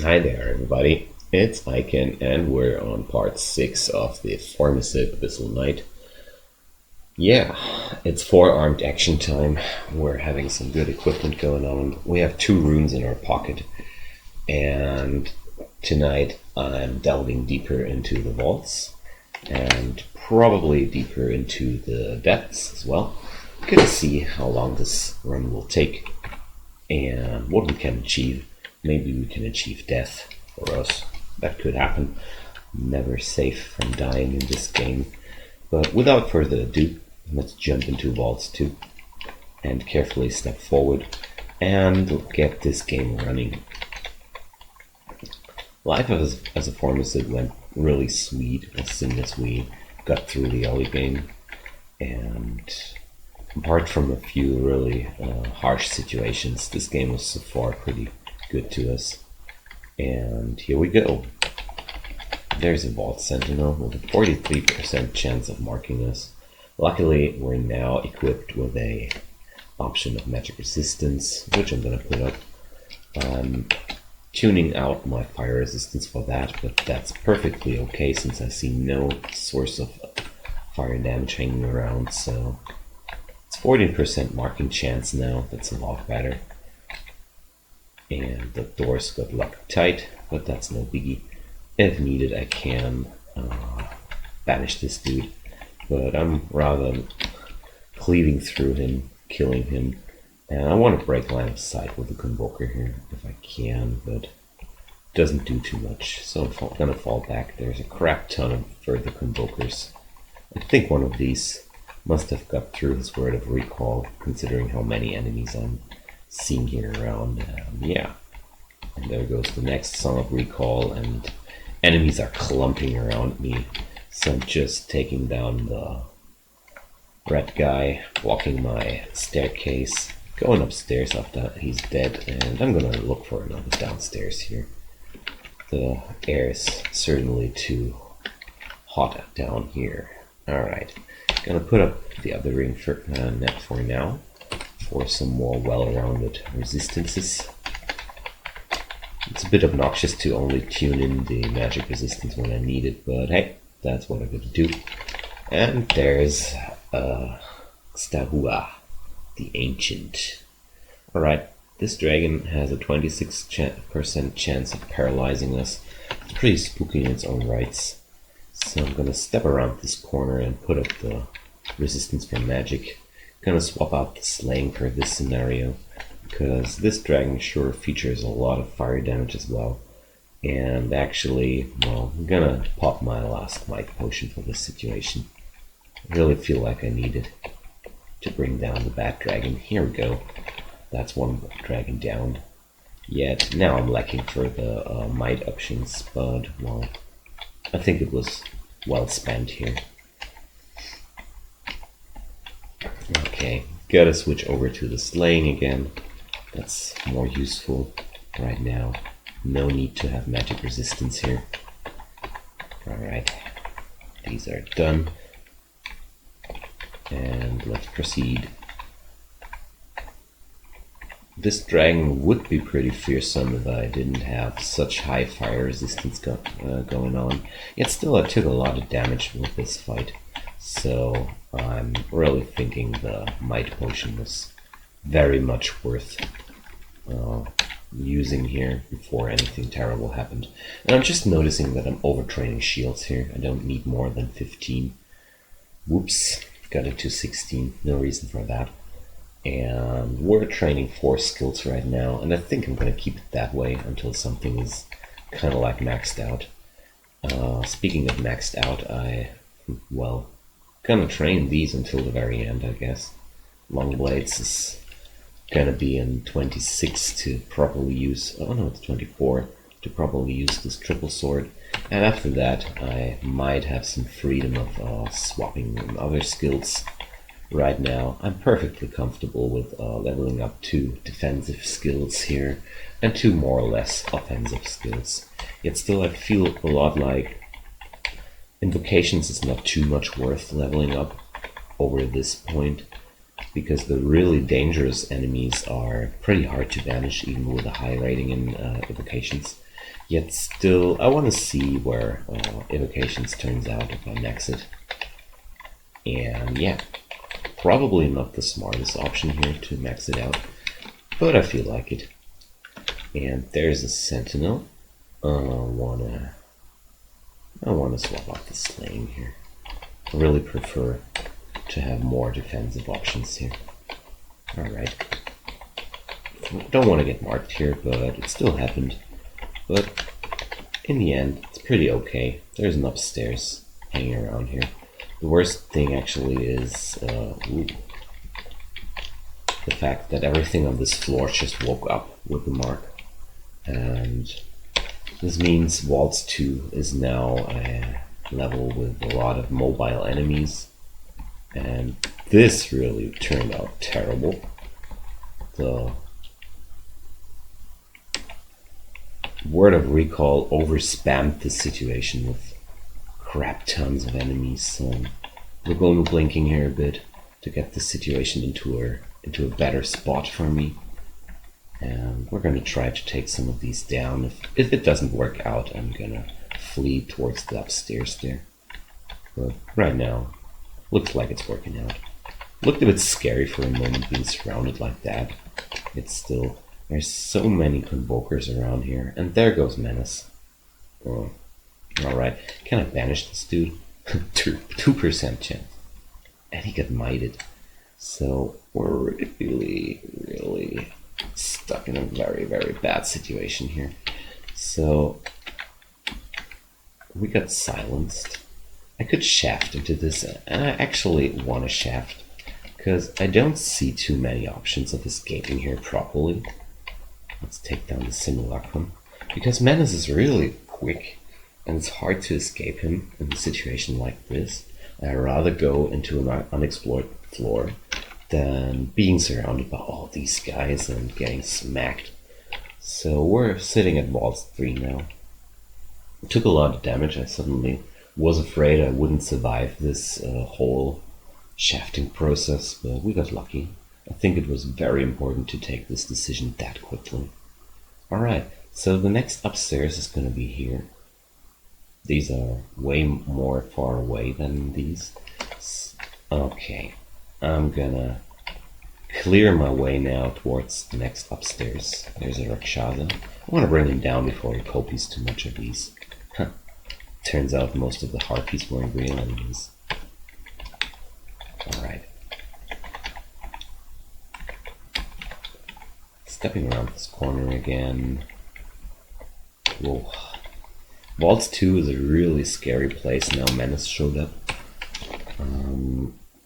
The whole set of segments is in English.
Hi there, everybody. It's Ic0n, and we're on part 6 of the Formicid Abyssal Knight. Yeah, it's four-armed action time. We're having some good equipment going on. We have 2 runes in our pocket, and tonight I'm delving deeper into the vaults, and probably deeper into the depths as well. Gonna see how long this run will take, and what we can achieve. Maybe we can achieve death for us. That could happen. Never safe from dying in this game. But without further ado, let's jump into Vaults 2 and carefully step forward and get this game running. Life as a Formicid went really sweet as soon as we got through the early game, and apart from a few really harsh situations, this game was so far pretty good to us. And here we go. There's a Vault Sentinel with a 43% chance of marking us. Luckily, we're now equipped with a option of magic resistance, which I'm going to put up. I'm tuning out my fire resistance for that, but that's perfectly okay since I see no source of fire damage hanging around, so it's 14% marking chance now. That's a lot better. And the doors got locked tight, but that's no biggie. If needed, I can banish this dude, but I'm rather cleaving through him, killing him, and I want to break line of sight with the Convoker here if I can, but it doesn't do too much, so I'm gonna fall back. There's a crap ton of further Convokers. I think one of these must have got through his word of recall, considering how many enemies I'm seeing here around. Yeah, and there goes the next song of recall, and enemies are clumping around me, so I'm just taking down the red guy, blocking my staircase, going upstairs after he's dead, and I'm gonna look for another downstairs here. The air is certainly too hot down here. Alright, gonna put up the other ring for, net for now, for some more well-rounded resistances. It's a bit obnoxious to only tune in the magic resistance when I need it, but hey, that's what I'm going to do. And there's Stahua, the Ancient. Alright, this dragon has a 26% chance of paralyzing us. It's pretty spooky in its own rights. So I'm going to step around this corner and put up the resistance for magic. Gonna swap out the slaying for this scenario, because this dragon sure features a lot of fire damage as well. And actually, well, I'm gonna pop my last might potion for this situation. I really feel like I need it to bring down the bat dragon. Here we go. That's one dragon down. Yet now I'm lacking for the might options, but well, I think it was well spent here. Okay, gotta switch over to the slaying again. That's more useful right now. No need to have magic resistance here. Alright, these are done. And let's proceed. This dragon would be pretty fearsome if I didn't have such high fire resistance going on. Yet still I took a lot of damage with this fight. So I'm really thinking the might potion was very much worth using here before anything terrible happened. And I'm just noticing that I'm overtraining shields here. I don't need more than 15. Whoops, got it to 16. No reason for that. And we're training 4 skills right now, and I think I'm going to keep it that way until something is kind of like maxed out. Speaking of maxed out, well, gonna train these until the very end, I guess. Long blades is gonna be in 26 to properly use. Oh no, it's 24 to properly use this triple sword. And after that, I might have some freedom of swapping other skills. Right now, I'm perfectly comfortable with leveling up 2 defensive skills here and 2 more or less offensive skills. Yet still, I feel a lot like Invocations is not too much worth leveling up over this point, because the really dangerous enemies are pretty hard to banish even with a high rating in Invocations. Yet still, I want to see where Evocations turns out if I max it. And yeah, probably not the smartest option here to max it out, but I feel like it. And there's a Sentinel. I wanna swap out the Slaying here. I really prefer to have more defensive options here. Alright. Don't want to get marked here, but it still happened. But in the end, it's pretty okay. There's an upstairs hanging around here. The worst thing actually is the fact that everything on this floor just woke up with the mark. And this means Waltz 2 is now a level with a lot of mobile enemies. And this really turned out terrible. The Word of Recall overspammed the situation with crap tons of enemies. So we're going to blinking here a bit to get the situation into a better spot for me. And we're going to try to take some of these down. If it doesn't work out, I'm going to flee towards the upstairs there. But right now, looks like it's working out. Looked a bit scary for a moment being surrounded like that. It's still, there's so many Convokers around here. And there goes Menace. Oh, alright, can I banish this dude? 2% chance. And he got mited. So we're really stuck in a very bad situation here. So we got silenced. I could shaft into this, and I actually want to shaft because I don't see too many options of escaping here properly. Let's take down the Simulacrum, because Menace is really quick and it's hard to escape him in a situation like this. I'd rather go into an unexplored floor than being surrounded by all these guys and getting smacked. So we're sitting at Waltz 3 now. It took a lot of damage. I suddenly was afraid I wouldn't survive this whole shafting process, but we got lucky. I think it was very important to take this decision that quickly. Alright, so the next upstairs is going to be here. These are way more far away than these. Okay, I'm gonna clear my way now towards the next upstairs. There's a Rakshasa. I want to bring him down before he copies too much of these. Huh. Turns out most of the Harpies weren't real enemies. Alright. Stepping around this corner again. Whoa. Waltz 2 is a really scary place now Menace showed up.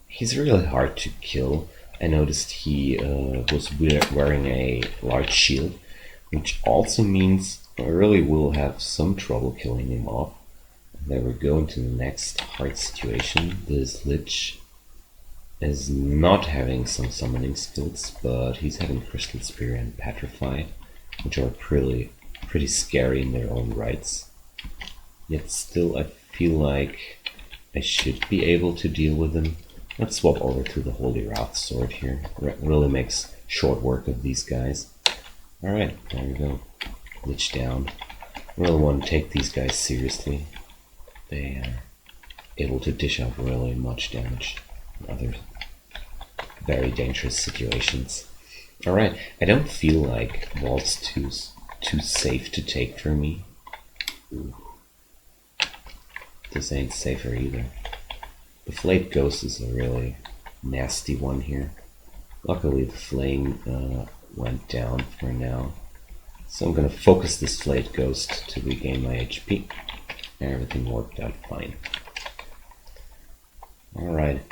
He's really hard to kill. I noticed he was wearing a large shield, which also means I really will have some trouble killing him off. Then we're going to the next hard situation. This Lich is not having some summoning skills, but he's having Crystal Spear and Petrify, which are pretty scary in their own rights. Yet still I feel like I should be able to deal with them. Let's swap over to the Holy Wrath Sword here. Really makes short work of these guys. Alright, there we go. Lich down. Really want to take these guys seriously. They are able to dish out really much damage in other very dangerous situations. Alright, I don't feel like Waltz 2's too safe to take for me. Ooh. This ain't safer either. The Flayed Ghost is a really nasty one here. Luckily the flame went down for now. So I'm gonna focus this Flayed Ghost to regain my HP. Everything worked out fine. Alright.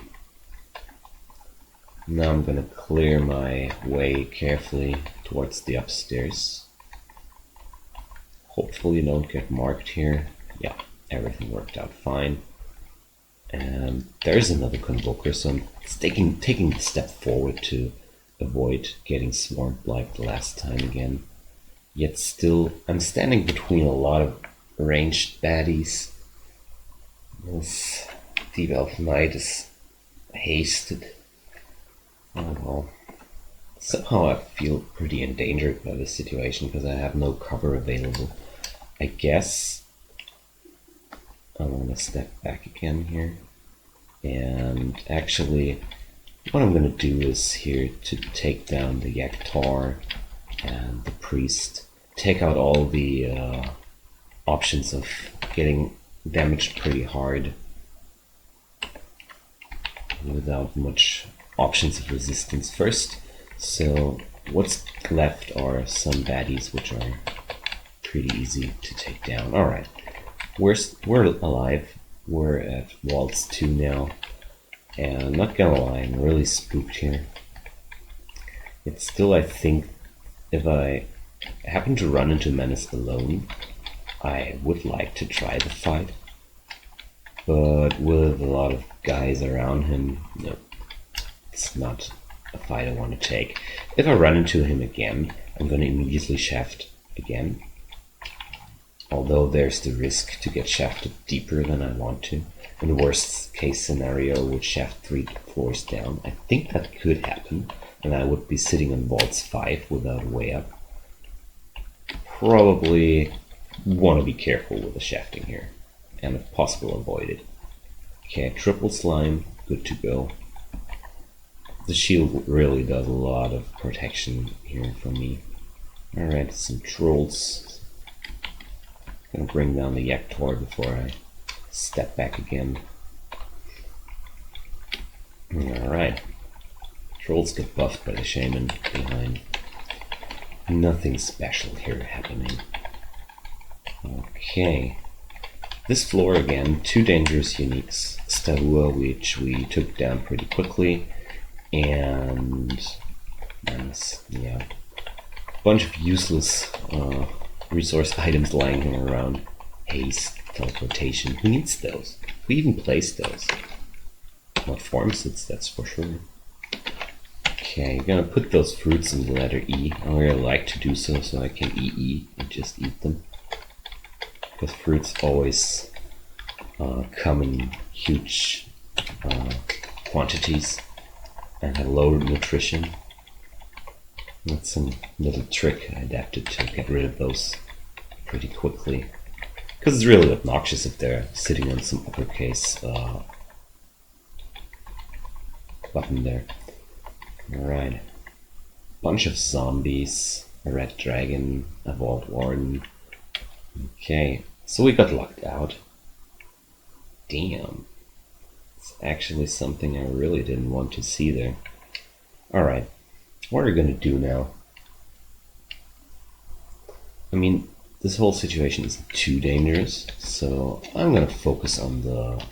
Now I'm gonna clear my way carefully towards the upstairs. Hopefully don't get marked here. Yeah, everything worked out fine. And there's another Convoker, so I'm taking a step forward to avoid getting swarmed like the last time again. Yet still, I'm standing between a lot of ranged baddies. This Deep Elf Knight is hasted. Oh well. Somehow I feel pretty endangered by this situation because I have no cover available. I guess I want to step back again here. And actually, what I'm going to do is here to take down the Ic0n and the priest. Take out all the options of getting damaged pretty hard without much options of resistance first. So what's left are some baddies which are pretty easy to take down. Alright, we're alive. We're at Waltz 2 now. And I'm not gonna lie, I'm really spooked here. It's still, I think, if I happen to run into Menace alone, I would like to try the fight. But with a lot of guys around him, no, it's not a fight I want to take. If I run into him again, I'm going to immediately shaft again. Although there's the risk to get shafted deeper than I want to. In the worst case scenario, would shaft 3 floors down. I think that could happen, and I would be sitting on Vaults 5 without a way up. Probably want to be careful with the shafting here, and if possible avoid it. Okay, triple slime, good to go. The shield really does a lot of protection here for me. Alright, some trolls. Gonna bring down the Ic0n before I step back again. Alright. Trolls get buffed by the shaman behind. Nothing special here happening. Okay. This floor again, 2 dangerous uniques. Stavua, which we took down pretty quickly, and yeah, bunch of useless resource items lying around. Haste, teleportation. Who needs those? Who even plays those? Not Formicids, that's for sure. Okay, I'm gonna put those fruits in the letter E. I really like to do so I can EE and just eat them. Because fruits always come in huge quantities and have low nutrition. That's some little trick I adapted to get rid of those pretty quickly. Because it's really obnoxious if they're sitting on some uppercase button there. Alright. Bunch of zombies, a red dragon, a vault warden. Okay, so we got locked out. Damn. It's actually something I really didn't want to see there. Alright, what are we gonna do now? I mean, this whole situation isn't too dangerous, so I'm gonna focus on the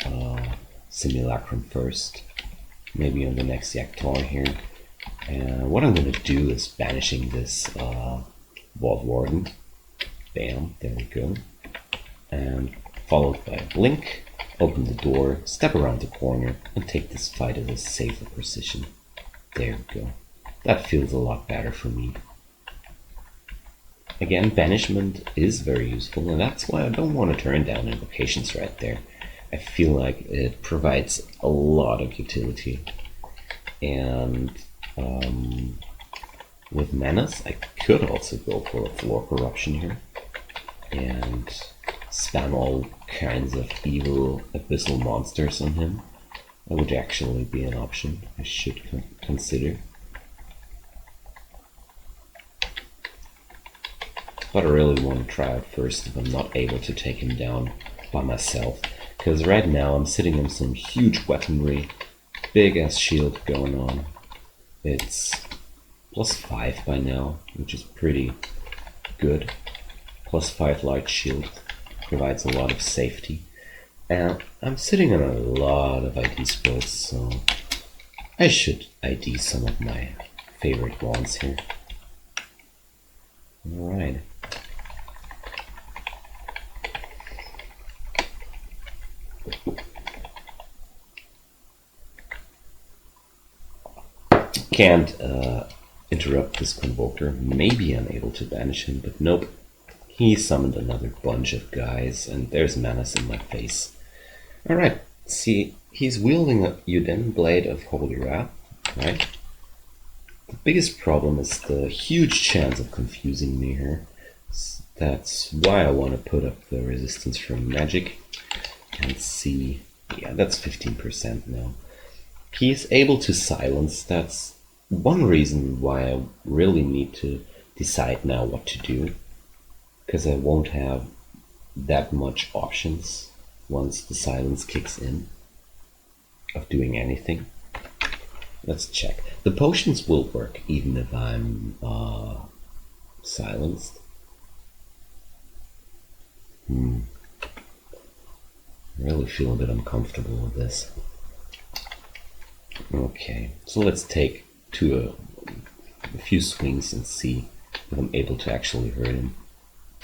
Simulacrum first. Maybe on the next Ic0n here. And what I'm gonna do is banishing this Vault Warden. Bam, there we go. And followed by a blink, open the door, step around the corner, and take this fight at a safer position. There we go. That feels a lot better for me. Again, banishment is very useful, and that's why I don't want to turn down invocations right there. I feel like it provides a lot of utility. And with Menace, I could also go for a floor corruption here and spam all kinds of evil abyssal monsters on him. That would actually be an option I should consider. But I really want to try it first if I'm not able to take him down by myself. Because right now I'm sitting on some huge weaponry, big ass shield going on. It's +5 by now, which is pretty good. +5 large shield provides a lot of safety. And I'm sitting on a lot of ID spoils, so I should ID some of my favorite wands here. Alright. Can't interrupt this Convoker. Maybe I'm able to banish him, but nope. He summoned another bunch of guys, and there's Menace in my face. Alright, see, he's wielding a Ic0n Blade of Holy Wrath, right? The biggest problem is the huge chance of confusing me here. That's why I want to put up the resistance from magic and see. Yeah, that's 15% now. He is able to silence. That's one reason why I really need to decide now what to do, because I won't have that much options once the silence kicks in of doing anything. Let's check. The potions will work even if I'm silenced. Really feel a bit uncomfortable with this. Okay, so let's take a few swings and see if I'm able to actually hurt him.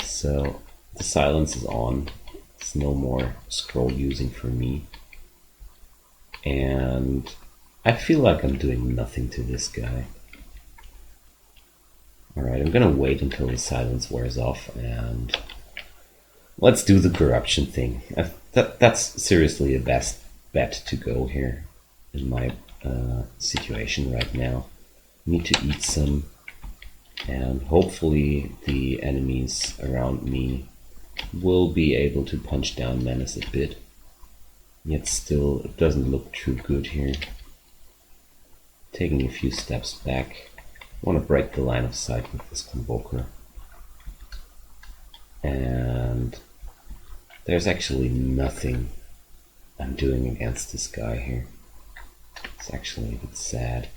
So the silence is on. It's no more scroll using for me. And I feel like I'm doing nothing to this guy. Alright, I'm gonna wait until the silence wears off and let's do the corruption thing. That's seriously the best bet to go here in my situation right now. Need to eat some, and hopefully the enemies around me will be able to punch down Menace a bit. Yet still, it doesn't look too good here. Taking a few steps back. I want to break the line of sight with this Convoker. And there's actually nothing I'm doing against this guy here. It's actually a bit sad.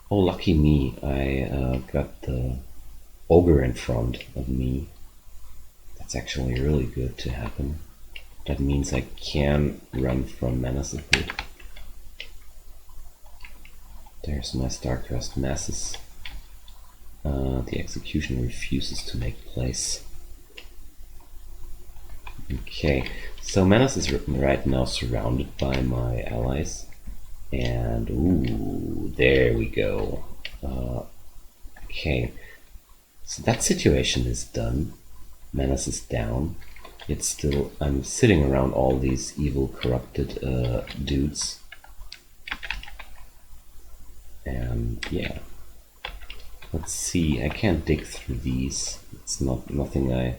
Oh, lucky me, I got the Ogre in front of me. That's actually really good to happen. That means I can run from Menace a bit. There's my Starcrest Masses. The execution refuses to make place. Okay, so Menace is right now surrounded by my allies. And ooh, there we go. Okay, so that situation is done. Menace is down. Yet still, I'm sitting around all these evil, corrupted dudes. And yeah, let's see. I can't dig through these. It's nothing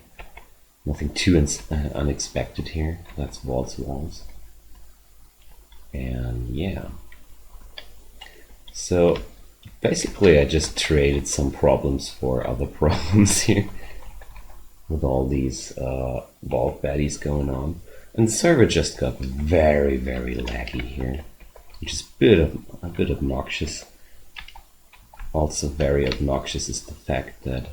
too unexpected here. That's walls. And yeah. So basically I just traded some problems for other problems here with all these vault baddies going on. And the server just got very, very laggy here, which is a bit obnoxious. Also very obnoxious is the fact that,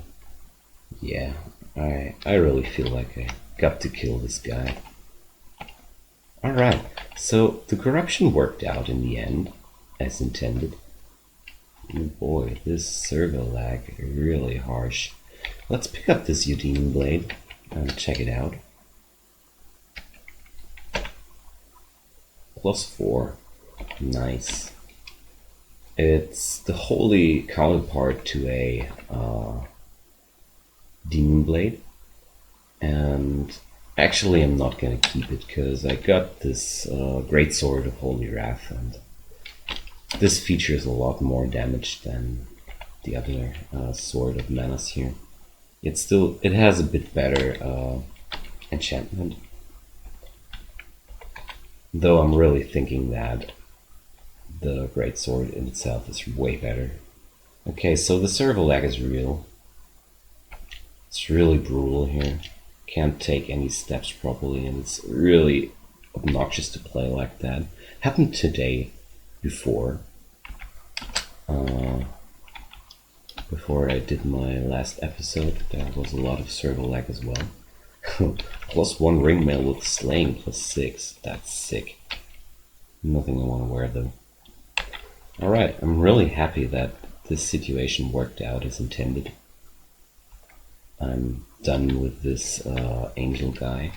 yeah, I really feel like I got to kill this guy. Alright, so the corruption worked out in the end, as intended. Oh boy, this server lag is really harsh. Let's pick up this Ic0n blade and check it out. +4. Nice. It's the holy counterpart to a demon blade. And actually I'm not gonna keep it because I got this great sword of holy wrath, and this features a lot more damage than the other sword of Menace here. It has a bit better enchantment. Though I'm really thinking that the great sword in itself is way better. Okay, so the server lag is real. It's really brutal here. Can't take any steps properly, and it's really obnoxious to play like that. Happened today before I did my last episode. There was a lot of server lag as well. +1 ring mail with slaying +6. That's sick. Nothing I want to wear though. Alright, I'm really happy that this situation worked out as intended. I'm done with this angel guy.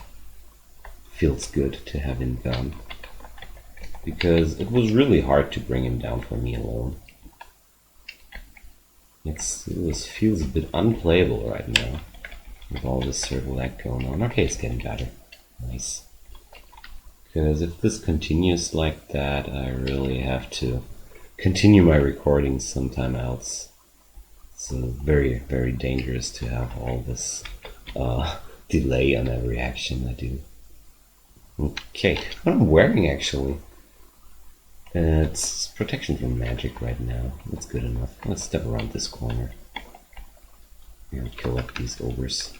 Feels good to have him gone, because it was really hard to bring him down for me alone. It feels a bit unplayable right now with all this server lag going on. Okay, it's getting better. Nice. Because if this continues like that, I really have to continue my recordings sometime else. It's very, very dangerous to have all this delay on every action I do. Okay, what I'm wearing actually. It's protection from magic right now. That's good enough. Let's step around this corner and kill up these ogres.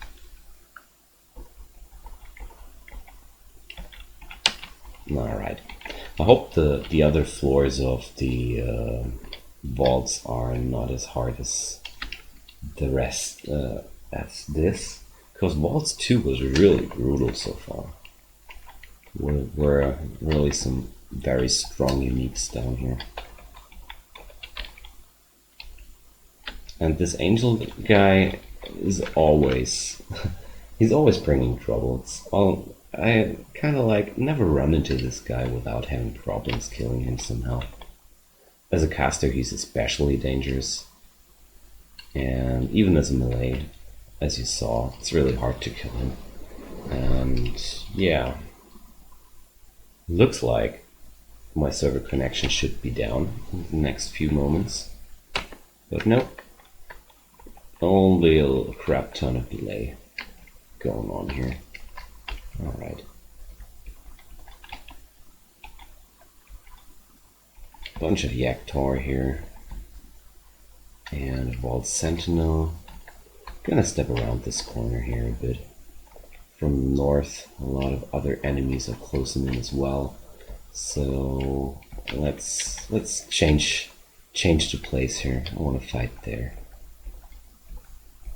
Alright. I hope the other floors of the vaults are not as hard as the rest as this. Because Vaults 2 was really brutal so far. Were really some very strong uniques down here. And this angel guy is always he's always bringing trouble. I kind of like never run into this guy without having problems killing him somehow. As a caster he's especially dangerous, and even as a melee, as you saw, it's really hard to kill him. And yeah, looks like my server connection should be down in the next few moments, but nope, only a crap ton of delay going on here. Alright. Bunch of Ic0n here. And Vault Sentinel. Gonna step around this corner here a bit. From the north, a lot of other enemies are closing in as well. So let's change the place here. I wanna fight there.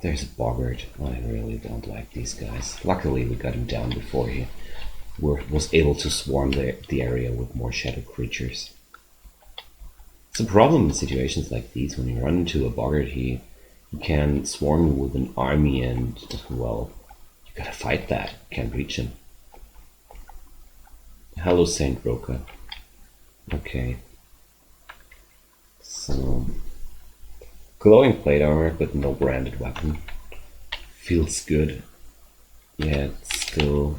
There's a boggart. I really don't like these guys. Luckily we got him down before he was able to swarm the area with more shadow creatures. It's a problem in situations like these. When you run into a boggart, he can swarm you with an army, and well, you gotta fight that. You can't reach him. Hello, Saint Roka. Okay. So, glowing plate armor, but no branded weapon. Feels good. Yet still,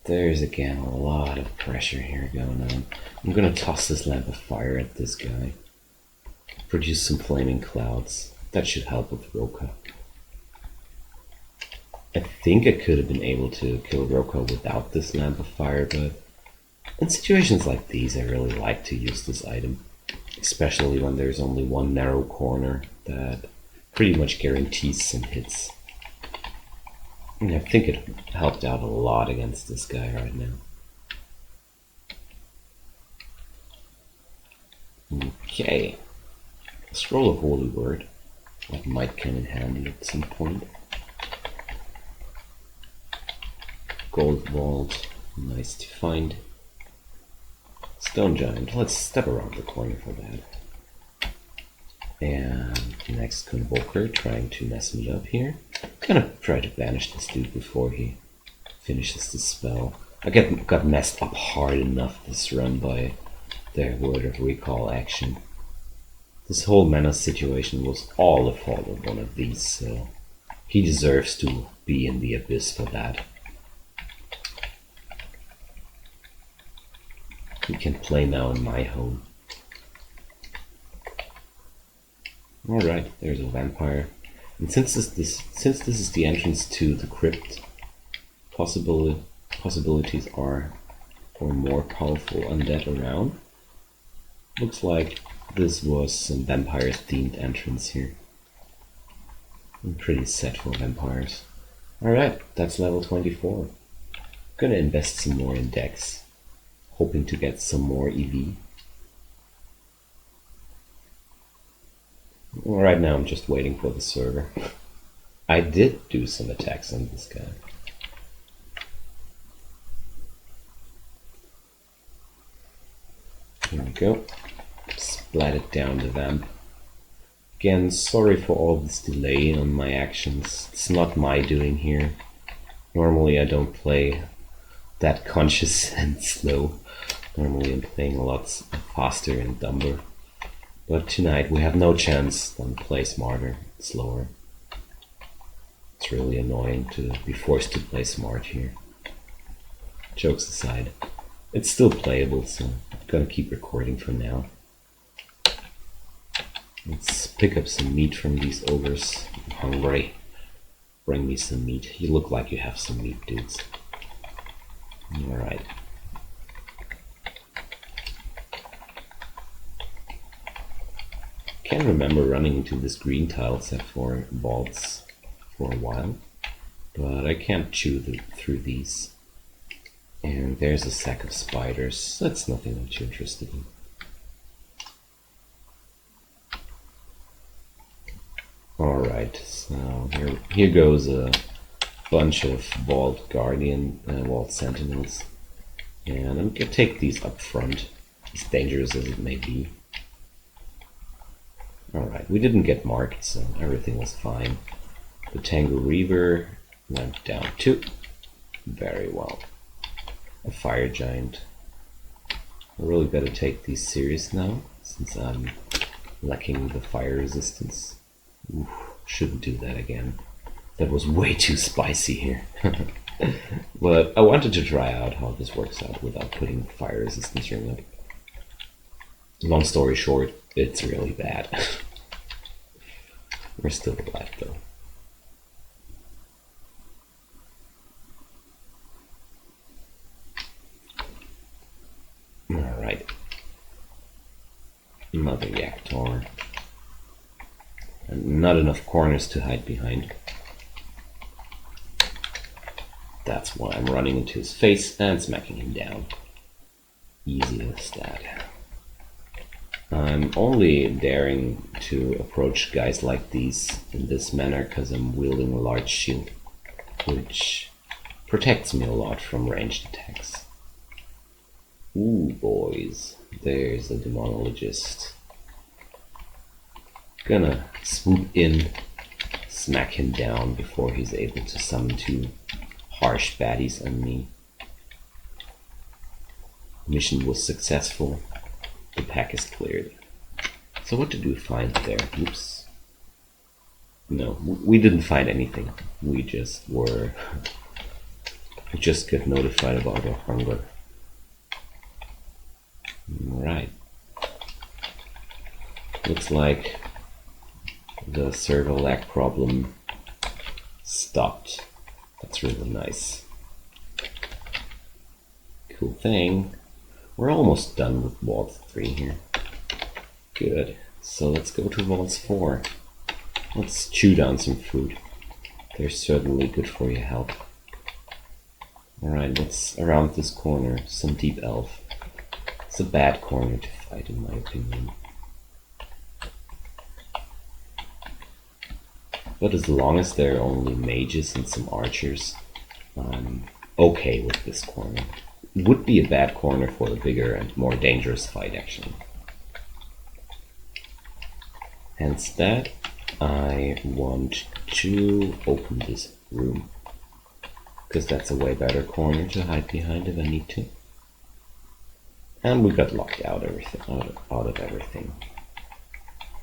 there's again a lot of pressure here going on. I'm gonna toss this lamp of fire at this guy. Produce some flaming clouds. That should help with Roka. I think I could have been able to kill Roka without this lamp of fire, but in situations like these I really like to use this item. Especially when there's only one narrow corner that pretty much guarantees some hits. And I think it helped out a lot against this guy right now. Okay. Scroll of Holy Word. That might come in handy at some point. Gold Vault. Nice to find. Stone Giant. Let's step around the corner for that. And next Convoker, trying to mess me up here. Gonna try to banish this dude before he finishes the spell. I got messed up hard enough this run by their Word of Recall action. This whole mana situation was all the fault of one of these, so he deserves to be in the Abyss for that. He can play now in my home. Alright, there's a vampire. And since this is the entrance to the crypt, possibilities are for more powerful undead around. Looks like this was some vampire themed entrance here. I'm pretty set for vampires. Alright, that's level 24. Gonna invest some more in Dex, hoping to get some more EV. Right now I'm just waiting for the server. I did do some attacks on this guy. Here we go. Splatted down the vamp. Again, sorry for all this delay on my actions. It's not my doing here. Normally I don't play that conscious and slow. Normally I'm playing a lot faster and dumber. But tonight we have no chance than play smarter, slower. It's really annoying to be forced to play smart here. Jokes aside, it's still playable, so I'm gonna keep recording for now. Let's pick up some meat from these ogres. I'm hungry. Bring me some meat. You look like you have some meat, dudes. Alright. Can't remember running into this green tile set for vaults for a while, but I can't chew through these. And there's a sack of spiders. That's nothing I'm too interested in. Alright, so here goes a bunch of Vault Guardian, Vault Sentinels. And I'm gonna take these up front, as dangerous as it may be. Alright, we didn't get marked, so everything was fine. The Tango Reaver went down too. Very well. A Fire Giant. I really better take these serious now, since I'm lacking the fire resistance. Oof, shouldn't do that again. That was way too spicy here. But I wanted to try out how this works out without putting fire resistance ring up. Long story short, it's really bad. We're still alive though. Alright. Another Ic0n. And not enough corners to hide behind. That's why I'm running into his face and smacking him down. Easy as that. I'm only daring to approach guys like these in this manner because I'm wielding a large shield, which protects me a lot from ranged attacks. Ooh, boys, there's a demonologist. Gonna swoop in, smack him down before he's able to summon two harsh baddies on me. Mission was successful. The pack is cleared. So what did we find there? Oops. No, we didn't find anything. We just got notified about our hunger. Alright. Looks like the server lag problem stopped. That's really nice. Cool thing. We're almost done with Vault 3 here. Good. So let's go to Vault 4. Let's chew down some food. They're certainly good for your health. Alright, what's around this corner? Some deep elf. It's a bad corner to fight in my opinion. But as long as there are only mages and some archers, I'm okay with this corner. It would be a bad corner for a bigger and more dangerous fight actually. Hence that, I want to open this room, because that's a way better corner to hide behind if I need to. And we got locked out of everything.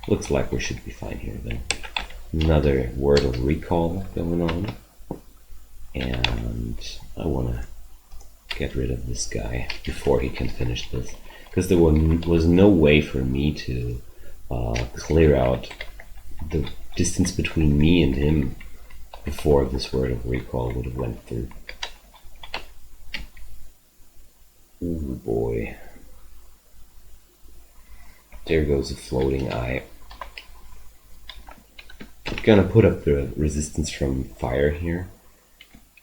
Looks like we should be fine here then. Another word of recall going on. And I want to get rid of this guy before he can finish this. Because there was no way for me to clear out the distance between me and him before this word of recall would have went through. Ooh boy. There goes a floating eye. I'm gonna put up the resistance from fire here.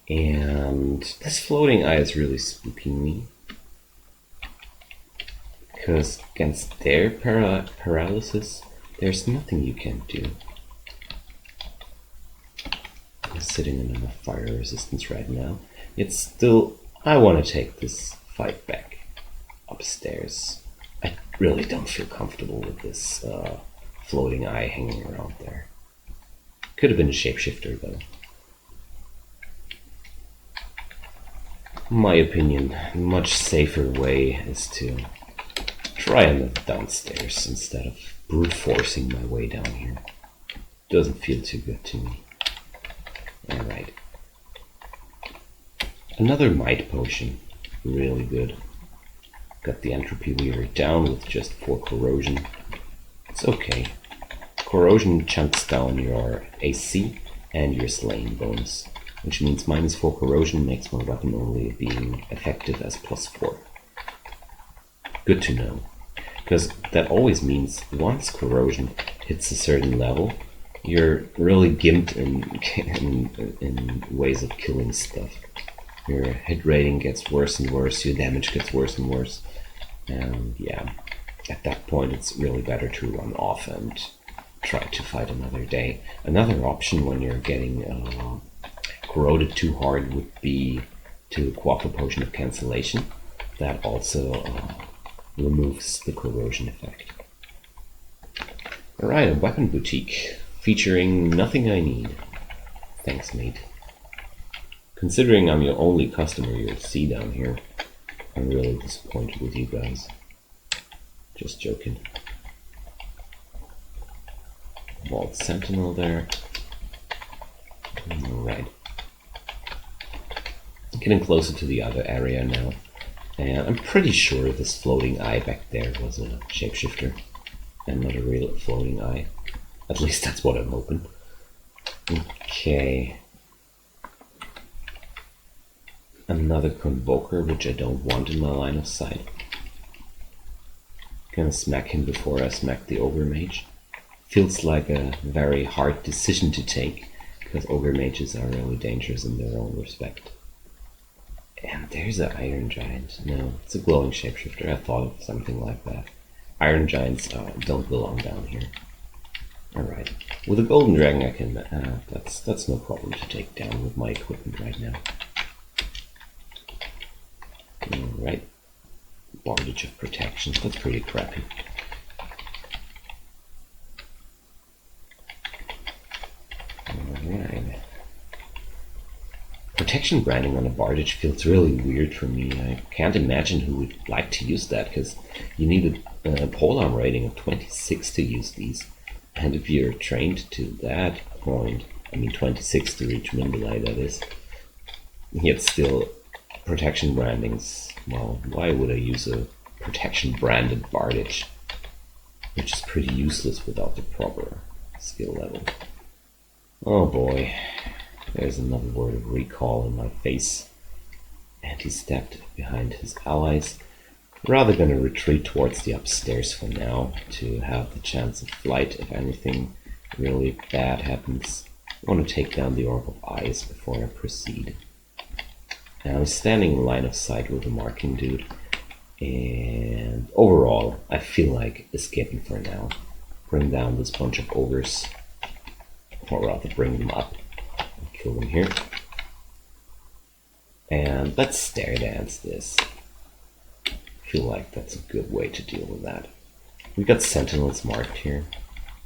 And this floating eye is really spooking me. Because against their paralysis, there's nothing you can do. I'm sitting in enough fire resistance right now. It's still, I want to take this fight back upstairs. I really don't feel comfortable with this floating eye hanging around there. Could have been a shapeshifter though. In my opinion, a much safer way is to try and live downstairs instead of brute forcing my way down here. Doesn't feel too good to me. Alright. Another might potion. Really good. Got the entropy weaver down with just 4 corrosion. It's okay. Corrosion chunks down your AC and your slaying bonus, which means -4 corrosion makes my weapon only being effective as +4. Good to know, because that always means once corrosion hits a certain level, you're really gimped in ways of killing stuff. Your hit rating gets worse and worse, your damage gets worse and worse, and yeah, at that point it's really better to run off and try to fight another day. Another option when you're getting corroded too hard would be to quaff a potion of cancellation. That also removes the corrosion effect. Alright, a weapon boutique featuring nothing I need. Thanks, mate. Considering I'm your only customer you'll see down here, I'm really disappointed with you guys. Just joking. Vault Sentinel there. Alright. Getting closer to the other area now. And I'm pretty sure this floating eye back there was a shapeshifter and not a real floating eye. At least that's what I'm hoping. Okay. Another Convoker, which I don't want in my line of sight. Gonna smack him before I smack the Ogre Mage. Feels like a very hard decision to take, because Ogre Mages are really dangerous in their own respect. And there's an Iron Giant. No, it's a glowing shapeshifter. I thought of something like that. Iron Giants don't belong down here. Alright. With a Golden Dragon I can... that's no problem to take down with my equipment right now. Alright. Bondage of Protection. That's pretty crappy. Alright. Protection branding on a Bardage feels really weird for me. I can't imagine who would like to use that, because you need a polearm rating of 26 to use these. And if you're trained to that point, I mean 26 to reach Mindalay, that is, yet still protection brandings, well, why would I use a protection branded Bardage? Which is pretty useless without the proper skill level. Oh boy. There's another word of recall in my face. And he stepped behind his allies. Rather gonna retreat towards the upstairs for now, to have the chance of flight if anything really bad happens. I want to take down the Orb of Eyes before I proceed. And I'm standing in line of sight with the marking dude. And overall, I feel like escaping for now. Bring down this bunch of ogres. Or rather bring them up. Kill them here. And let's stare dance this. I feel like that's a good way to deal with that. We got sentinels marked here.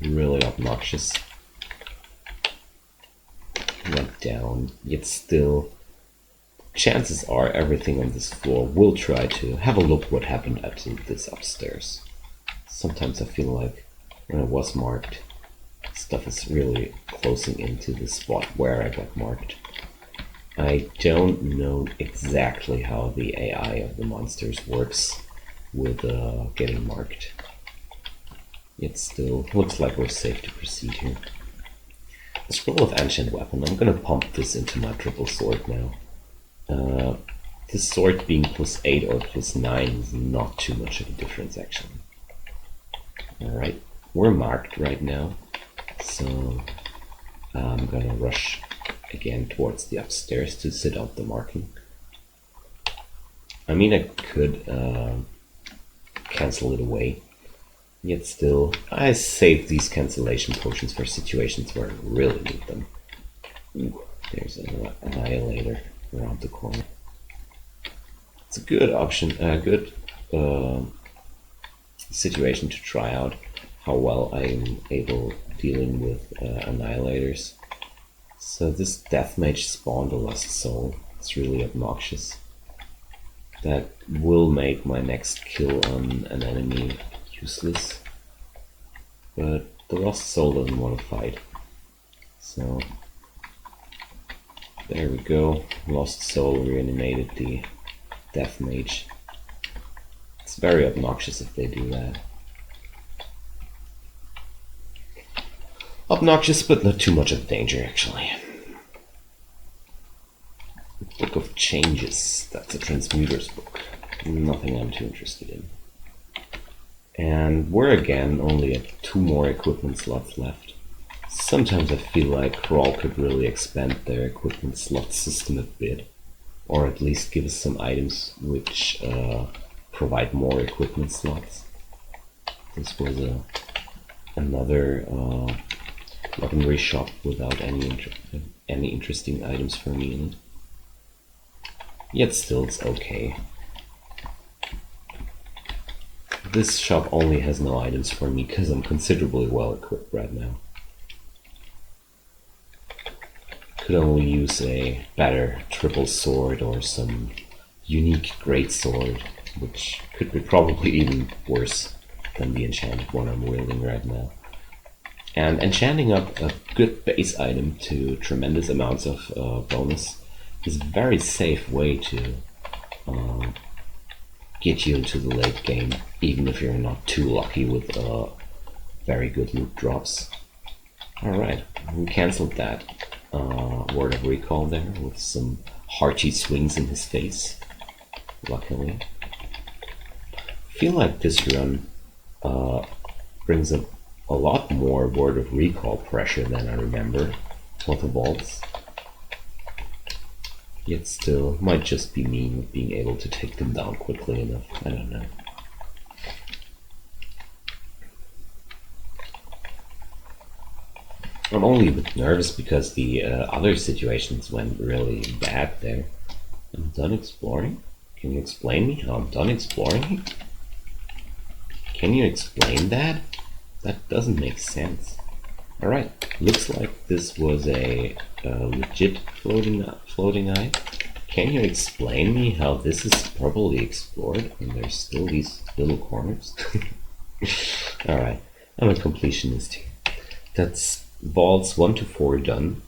Really obnoxious. Went down, yet still. Chances are everything on this floor will try to have a look what happened at this upstairs. Sometimes I feel like when it was marked, stuff is really closing into the spot where I got marked. I don't know exactly how the AI of the monsters works with getting marked. It still looks like we're safe to proceed here. The Scroll of Ancient Weapon, I'm gonna pump this into my triple sword now. This sword being +8 or +9 is not too much of a difference actually. Alright, we're marked right now. So I'm gonna rush again towards the upstairs to sit out the marking. I mean, I could cancel it away, yet still I saved these cancellation potions for situations where I really need them. Ooh, there's an annihilator around the corner. It's a good option, a good situation to try out how well I'm able dealing with annihilators. So this death mage spawned a lost soul. It's really obnoxious. That will make my next kill on an enemy useless. But the lost soul doesn't want to fight. So there we go. Lost soul reanimated the death mage. It's very obnoxious if they do that. obnoxious, but not too much of a danger, actually. Book of Changes. That's a Transmuter's book. Nothing I'm too interested in. And we're again only at 2 more equipment slots left. Sometimes I feel like Crawl could really expand their equipment slot system a bit. Or at least give us some items which provide more equipment slots. This was another weaponry shop without any interesting items for me in it. Yet still it's okay. This shop only has no items for me because I'm considerably well equipped right now. Could only use a better triple sword or some unique great sword, which could be probably even worse than the enchanted one I'm wielding right now. And enchanting up a good base item to tremendous amounts of bonus is a very safe way to get you into the late game, even if you're not too lucky with very good loot drops. Alright, we cancelled that word of recall there with some hearty swings in his face, luckily. I feel like this run brings up a lot more word of recall pressure than I remember for the vaults. Yet still, might just be me not being able to take them down quickly enough. I don't know. I'm only a bit nervous because the other situations went really bad there. I'm done exploring? Can you explain me how I'm done exploring? Can you explain that? That doesn't make sense. Alright, looks like this was a legit floating eye. Can you explain me how this is properly explored and there's still these little corners? Alright, I'm a completionist here. That's vaults 1 to 4 done.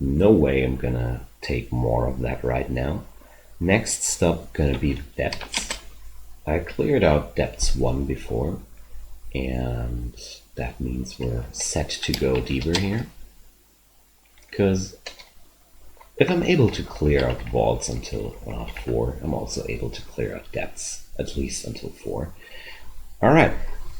No way I'm gonna take more of that right now. Next stop gonna be depths. I cleared out depths 1 before, and that means we're set to go deeper here. Because if I'm able to clear out vaults until 4, I'm also able to clear out depths at least until 4. Alright,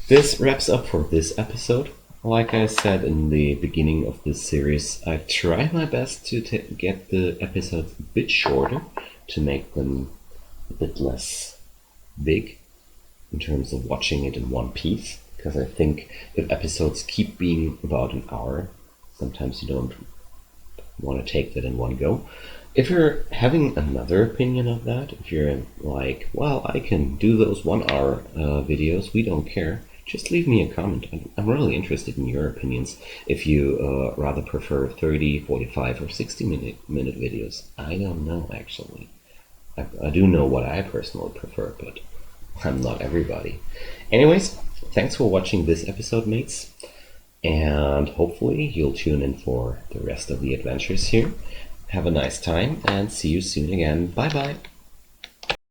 this wraps up for this episode. Like I said in the beginning of this series, I try my best to get the episodes a bit shorter, to make them a bit less big in terms of watching it in one piece. Because I think if episodes keep being about an hour, sometimes you don't want to take that in one go. If you're having another opinion of that, if you're like, well, I can do those 1 hour videos, we don't care, just leave me a comment. I'm really interested in your opinions. If you rather prefer 30, 45, or 60 minute videos, I don't know actually. I do know what I personally prefer, but I'm not everybody. Anyways, thanks for watching this episode, mates. And hopefully you'll tune in for the rest of the adventures here. Have a nice time and see you soon again. Bye bye.